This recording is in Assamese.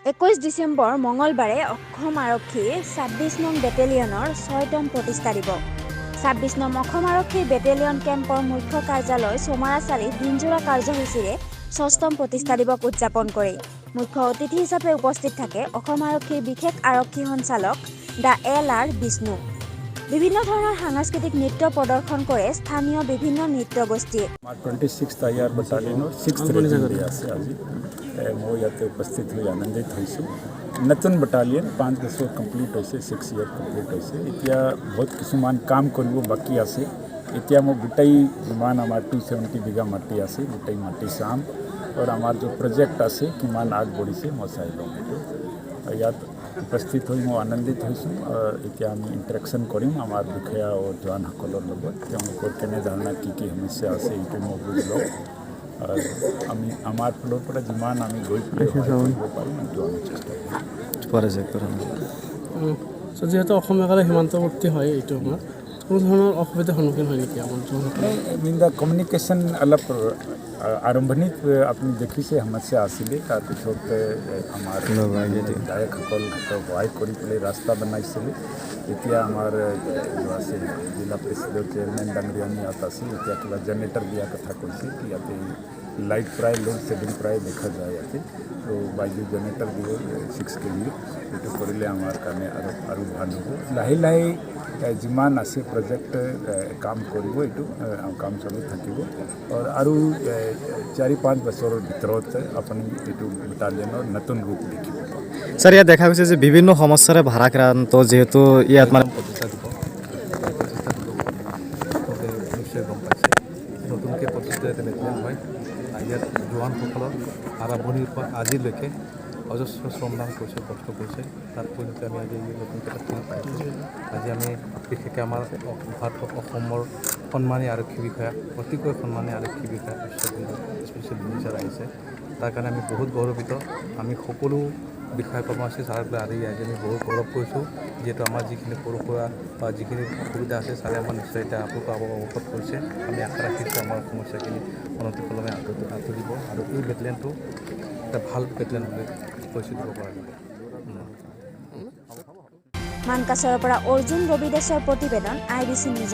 21 ডিচেম্বৰ মঙলবাৰে অসম আৰক্ষীৰ 26 নং বেটেলিয়নৰ 6তম প্ৰতিষ্ঠা দিৱস। 26 নং অসম আৰক্ষীৰ বেটেলিয়ন কেম্পৰ মুখ্য কাৰ্যালয় চমাৰাচাৰীত দিনজোৰা কাৰ্যসূচীৰে 6তম প্ৰতিষ্ঠা দিৱস উদযাপন কৰে। মুখ্য অতিথি হিচাপে উপস্থিত থাকে অসম আৰক্ষীৰ বিশেষ আৰক্ষী সঞ্চালক ডা LR বিষ্ণু। বিভিন্ন ধৰণৰ সাংস্কৃতিক নৃত্য প্ৰদৰ্শন কৰে স্থানীয় বিভিন্ন নৃত্য গোষ্ঠীয়ে। 26th IR battalion 6th regiment আছে আজি মই ইয়াতে উপস্থিত হৈ আনন্দিত হৈছোঁ। নতুন বাটালিয়ন 5 বছৰ কমপ্লিট হৈছে, 6 year কমপ্লিট হৈছে। এতিয়া বহুত কিছুমান কাম কৰিব বাকী আছে। এতিয়া মই গোটেই যিমান আমাৰ 270 বিঘা মাটি আছে গোটেই মাটি চাম আৰু আমাৰ যে প্ৰজেক্ট আছে কিমান আগবাঢ়িছে মই চাই ল'ম। ইয়াত উপস্থিত হৈ মই আনন্দিত হৈছোঁ। এতিয়া আমি ইণ্টাৰেকশ্যন কৰিম আমাৰ বিষয়া আৰু জোৱানসকলৰ লগত, তেওঁলোকৰ কেনেধৰণৰ কি কি সমস্যা আছে এইটো মই বুজি লওঁ। আমি আমাৰ ফালৰ পৰা যিমান আমি গৈ পেলাই কৰিব পাৰিম এইটো আমি চেষ্টা কৰিম। যিহেতু অসমীয়া কালে সীমান্তৱৰ্তী হয়, এইটো সময়ত কোনো ধৰণৰ অসুবিধাৰ সন্মুখীন হয় নেকি আমাৰ কমিউনিকেশ্যন অলপ আৰম্ভণিত আপুনি দেখিছে সমস্যা আছিলে, তাৰপিছত আমাৰ গায়কসকল সহায় কৰি পেলাই ৰাস্তা বনাইছিলে। এতিয়া আমাৰ আছে জিলা পৰিষদৰ চেয়াৰমেন ডাঙৰীয়ানী ইয়াত আছে। এতিয়া কিবা জেনেৰেটৰ দিয়াৰ কথা কৈছে কি ইয়াতে লাইট প্ৰায় লোড শেডিং প্ৰায় দেখা যায় ইয়াতে। তো বাইজু জেনেৰেটৰ দিব 6 kV এইটো কৰিলে আমাৰ কাৰণে আৰু ভাল হ'ব। লাহে লাহে যিমান আছে প্ৰজেক্ট কাম কৰিব, এইটো কাম চলি থাকিব আৰু 4-5 বছৰৰ ভিতৰত আপুনি এইটো বেটালিয়নৰ নতুন ৰূপ দেখিব। স্যাৰ, ইয়াত দেখা গৈছে যে বিভিন্ন সমস্যাৰে ভাৰাক্ৰান্ত, যিহেতু ইয়াত মানে নিশ্চয় গম পাইছে নতুনকৈ প্ৰতিষ্ঠিত এটা বেটেলিয়ন হয়। ইয়াত জোৱানসকলৰ আৰম্ভণিৰ পৰা আজিলৈকে অজস্ৰ শ্ৰমদান কৰিছে, কষ্ট কৰিছে। তাৰ পৰিণতি আমি আজি নতুনকৈ এটা পাইছোঁ। আজি আমি বিশেষকৈ আমাৰ অসমৰ সন্মানী আৰক্ষী বিষয়া, অতিকৈ সন্মানী আৰক্ষী বিষয়া স্পেচিয়েল অফিচাৰ আহিছে। তাৰ কাৰণে আমি বহুত গৌৰৱিত। আমি সকলো বিষয়া কৰ্মচাৰী ছাৰক লৈ আজি আমি বহুত গৌৰৱ কৰিছোঁ। যিহেতু আমাৰ যিখিনি সৰু সুৰা বা যিখিনি অসুবিধা আছে ছাৰে আমাৰ নিশ্চয় এতিয়া আপোনালোকক অৱগত কৰিছে। আমি আশা ৰাখিছোঁ আমাৰ সমস্যাখিনি অনতিপলমে আঁতৰিব আৰু এই বেটেলিয়নটো এটা ভাল বেটেলিয়ন বুলি পৰিচয় দিব পৰা যাব। মানকাছৰৰ পৰা অৰ্জুন ৰবিদাসৰ প্ৰতিবেদন IBC নিউজ।